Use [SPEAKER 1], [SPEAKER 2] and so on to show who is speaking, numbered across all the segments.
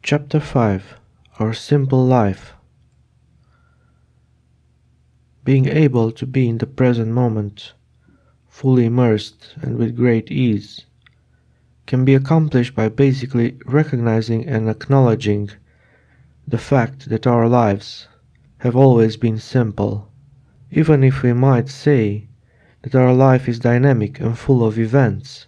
[SPEAKER 1] Chapter 5: Our Simple Life. Being able to be in the present moment, fully immersed and with great ease, can be accomplished by basically recognizing and acknowledging the fact that our lives have always been simple, even if we might say that our life is dynamic and full of events,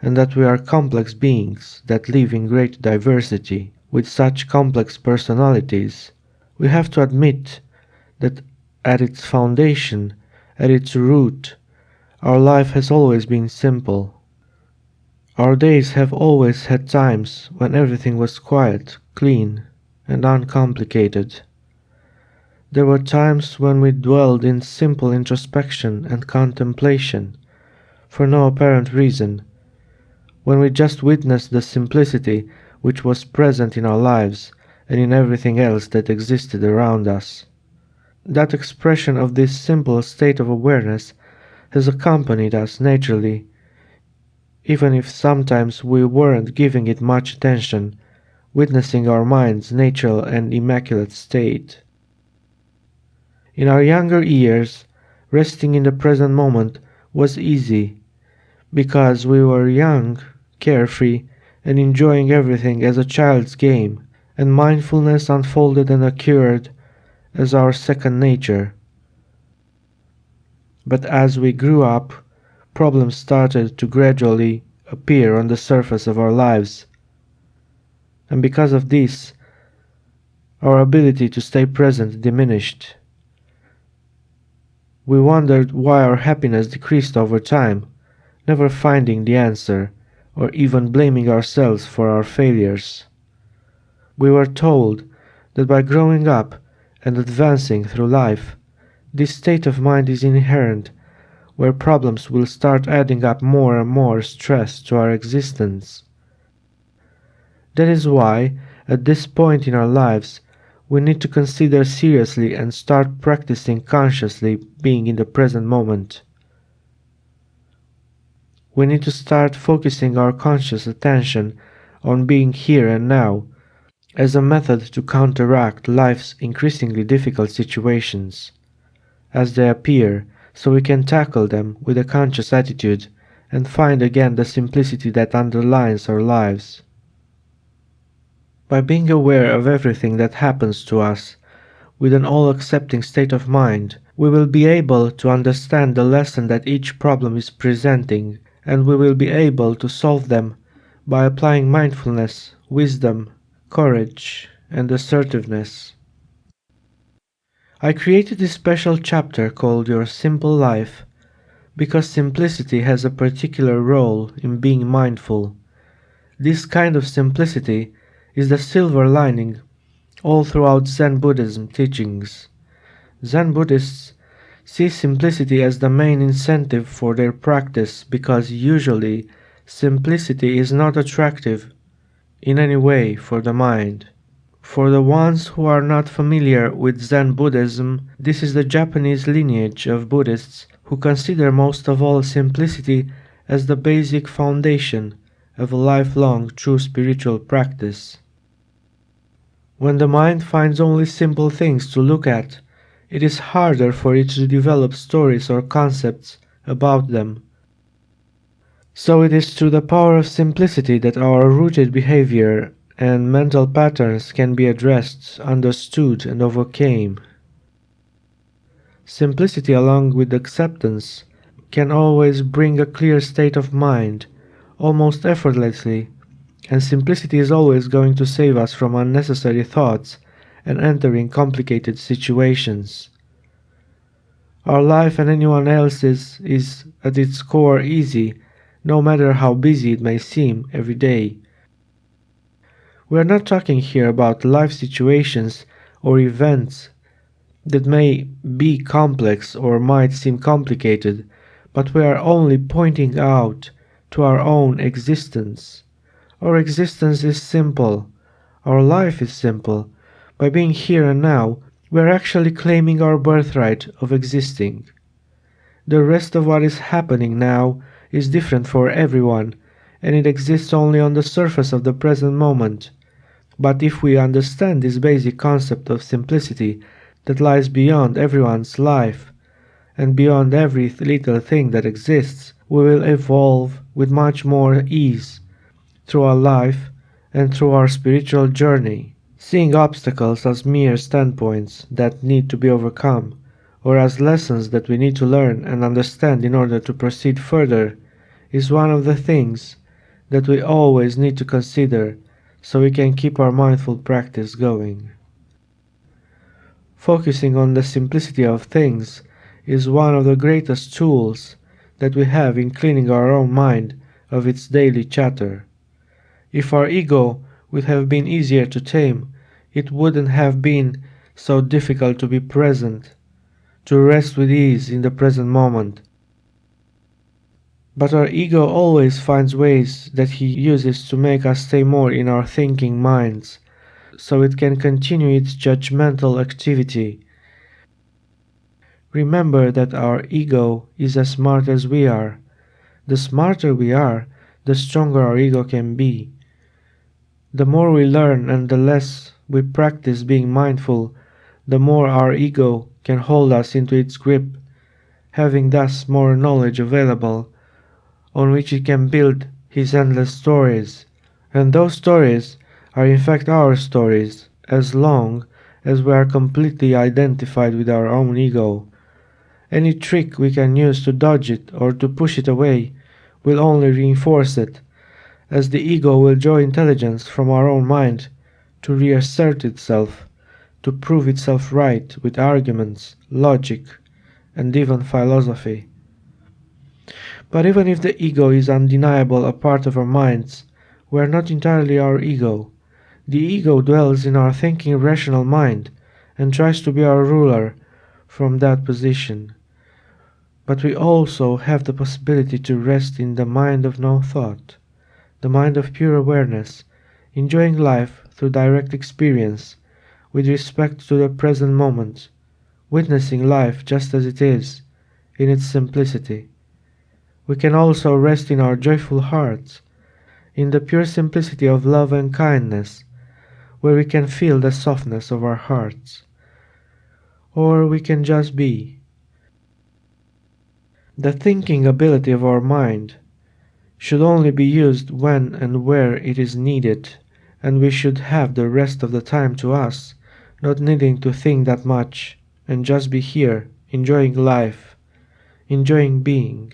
[SPEAKER 1] and that we are complex beings that live in great diversity with such complex personalities. We have to admit that at its foundation, at its root, our life has always been simple. Our days have always had times when everything was quiet, clean, and uncomplicated. There were times when we dwelled in simple introspection and contemplation, for no apparent reason, when we just witnessed the simplicity which was present in our lives and in everything else that existed around us. That expression of this simple state of awareness has accompanied us naturally, even if sometimes we weren't giving it much attention, witnessing our mind's natural and immaculate state. In our younger years, resting in the present moment was easy, because we were young, carefree, and enjoying everything as a child's game, and mindfulness unfolded and occurred as our second nature. But as we grew up, problems started to gradually appear on the surface of our lives, and because of this, our ability to stay present diminished. We wondered why our happiness decreased over time, never finding the answer, or even blaming ourselves for our failures. We were told that by growing up and advancing through life, this state of mind is inherent, where problems will start adding up more and more stress to our existence. That is why, at this point in our lives, we need to consider seriously and start practicing consciously being in the present moment. We need to start focusing our conscious attention on being here and now, as a method to counteract life's increasingly difficult situations as they appear, so we can tackle them with a conscious attitude and find again the simplicity that underlines our lives. By being aware of everything that happens to us with an all-accepting state of mind, we will be able to understand the lesson that each problem is presenting, and we will be able to solve them by applying mindfulness, wisdom, courage, and assertiveness. I created this special chapter called Your Simple Life because simplicity has a particular role in being mindful. This kind of simplicity is the silver lining all throughout Zen Buddhism teachings. Zen Buddhists see simplicity as the main incentive for their practice because usually simplicity is not attractive in any way for the mind. For the ones who are not familiar with Zen Buddhism, this is the Japanese lineage of Buddhists who consider most of all simplicity as the basic foundation of a lifelong true spiritual practice. When the mind finds only simple things to look at, it is harder for it to develop stories or concepts about them. So it is through the power of simplicity that our rooted behavior and mental patterns can be addressed, understood, and overcame. Simplicity along with acceptance can always bring a clear state of mind, almost effortlessly, and simplicity is always going to save us from unnecessary thoughts and entering complicated situations. Our life and anyone else's is at its core easy, no matter how busy it may seem every day. We are not talking here about life situations or events that may be complex or might seem complicated, but we are only pointing out to our own existence. Our existence is simple. Our life is simple. By being here and now, we are actually claiming our birthright of existing. The rest of what is happening now is different for everyone, and it exists only on the surface of the present moment, But if we understand this basic concept of simplicity that lies beyond everyone's life and beyond every little thing that exists, we will evolve with much more ease through our life and through our spiritual journey. Seeing obstacles as mere standpoints that need to be overcome, or as lessons that we need to learn and understand in order to proceed further, is one of the things that we always need to consider so we can keep our mindful practice going. Focusing on the simplicity of things is one of the greatest tools that we have in cleaning our own mind of its daily chatter. If our ego would have been easier to tame, it wouldn't have been so difficult to be present, to rest with ease in the present moment. But our ego always finds ways that he uses to make us stay more in our thinking minds, so it can continue its judgmental activity. Remember that our ego is as smart as we are. The smarter we are, the stronger our ego can be. The more we learn and the less we practice being mindful, the more our ego can hold us into its grip, having thus more knowledge available on which it can build his endless stories. And those stories are in fact our stories, as long as we are completely identified with our own ego. Any trick we can use to dodge it or to push it away will only reinforce it, as the ego will draw intelligence from our own mind to reassert itself, to prove itself right with arguments, logic, and even philosophy. But even if the ego is undeniable a part of our minds, we are not entirely our ego. The ego dwells in our thinking rational mind and tries to be our ruler from that position. But we also have the possibility to rest in the mind of no thought, the mind of pure awareness, enjoying life through direct experience, with respect to the present moment, witnessing life just as it is, in its simplicity. We can also rest in our joyful hearts, in the pure simplicity of love and kindness, where we can feel the softness of our hearts. Or we can just be. The thinking ability of our mind should only be used when and where it is needed, and we should have the rest of the time to us, not needing to think that much, and just be here, enjoying life, enjoying being.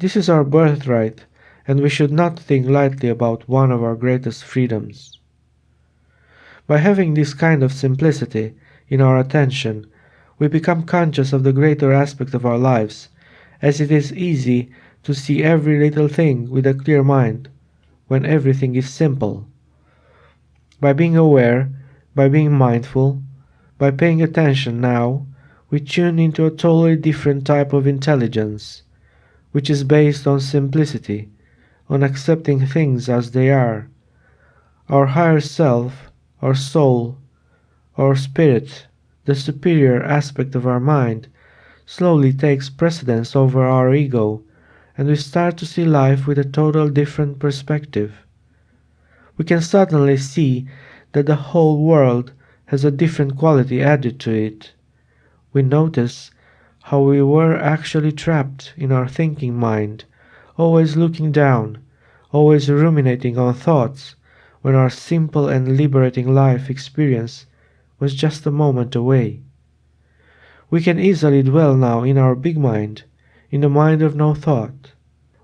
[SPEAKER 1] This is our birthright, and we should not think lightly about one of our greatest freedoms. By having this kind of simplicity in our attention, we become conscious of the greater aspect of our lives, as it is easy to see every little thing with a clear mind, when everything is simple. By being aware, by being mindful, by paying attention now, we tune into a totally different type of intelligence, which is based on simplicity, on accepting things as they are. Our higher self, our soul, our spirit, the superior aspect of our mind, slowly takes precedence over our ego, and we start to see life with a total different perspective. We can suddenly see that the whole world has a different quality added to it. We notice how we were actually trapped in our thinking mind, always looking down, always ruminating on thoughts, when our simple and liberating life experience was just a moment away. We can easily dwell now in our big mind, in the mind of no thought,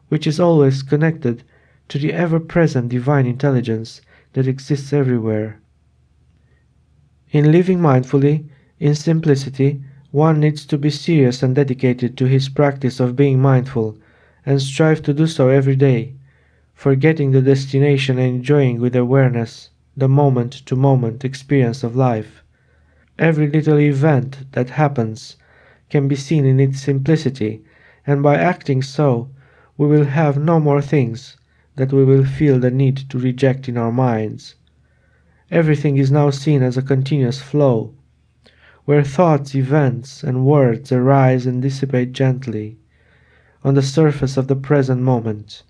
[SPEAKER 1] which is always connected to the ever-present divine intelligence that exists everywhere. In living mindfully, in simplicity, one needs to be serious and dedicated to his practice of being mindful, and strive to do so every day, forgetting the destination and enjoying with awareness the moment-to-moment experience of life. Every little event that happens can be seen in its simplicity, and by acting so, we will have no more things that we will feel the need to reject in our minds. Everything is now seen as a continuous flow, where thoughts, events, and words arise and dissipate gently on the surface of the present moment.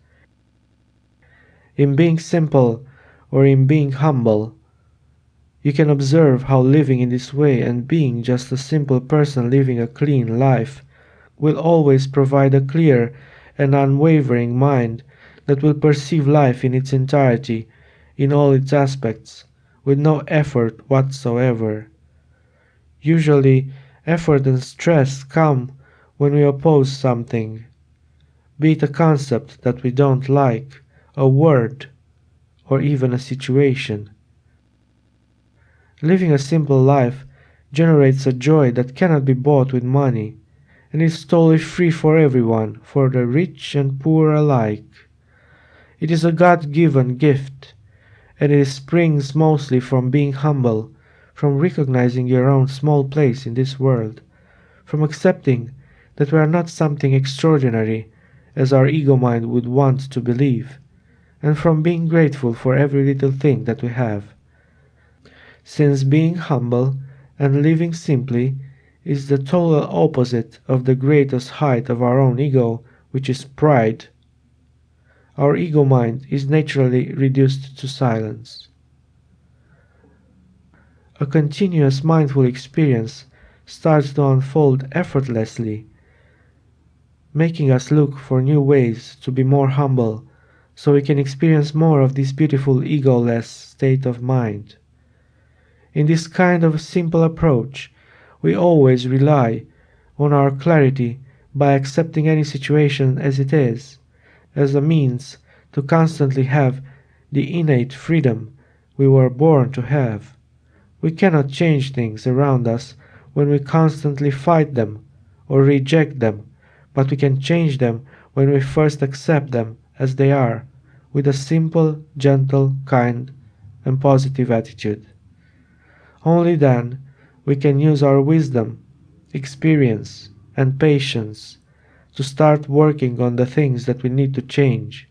[SPEAKER 1] In being simple, or in being humble. You can observe how living in this way and being just a simple person living a clean life will always provide a clear and unwavering mind that will perceive life in its entirety, in all its aspects, with no effort whatsoever. Usually, effort and stress come when we oppose something, be it a concept that we don't like, a word, or even a situation. Living a simple life generates a joy that cannot be bought with money, and is totally free for everyone, for the rich and poor alike. It is a God-given gift, and it springs mostly from being humble, from recognizing your own small place in this world, from accepting that we are not something extraordinary, as our ego mind would want to believe, and from being grateful for every little thing that we have. Since being humble and living simply is the total opposite of the greatest height of our own ego, which is pride, our ego mind is naturally reduced to silence. A continuous mindful experience starts to unfold effortlessly, making us look for new ways to be more humble, so we can experience more of this beautiful egoless state of mind. In this kind of simple approach, we always rely on our clarity by accepting any situation as it is, as a means to constantly have the innate freedom we were born to have. We cannot change things around us when we constantly fight them or reject them, but we can change them when we first accept them as they are, with a simple, gentle, kind, and positive attitude. Only then we can use our wisdom, experience, and patience to start working on the things that we need to change.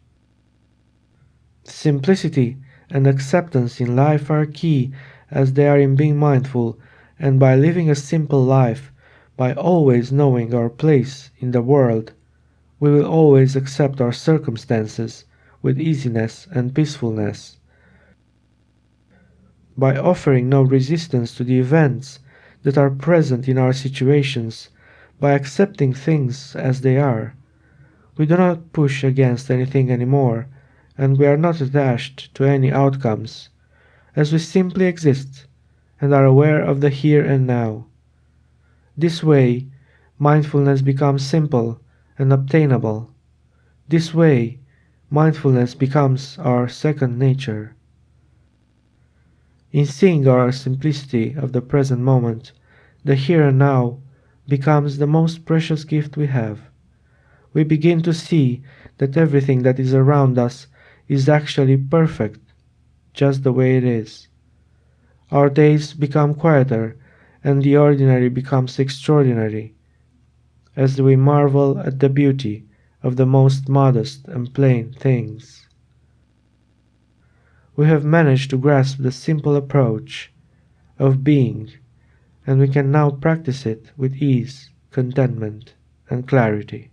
[SPEAKER 1] Simplicity and acceptance in life are key as they are in being mindful, and by living a simple life, by always knowing our place in the world, we will always accept our circumstances with easiness and peacefulness. By offering no resistance to the events that are present in our situations, by accepting things as they are, we do not push against anything anymore, and we are not attached to any outcomes, as we simply exist and are aware of the here and now. This way, mindfulness becomes simple and obtainable. This way, mindfulness becomes our second nature. In seeing our simplicity of the present moment, the here and now becomes the most precious gift we have. We begin to see that everything that is around us is actually perfect, just the way it is. Our days become quieter, and the ordinary becomes extraordinary, as we marvel at the beauty of the most modest and plain things. We have managed to grasp the simple approach of being, and we can now practice it with ease, contentment, and clarity.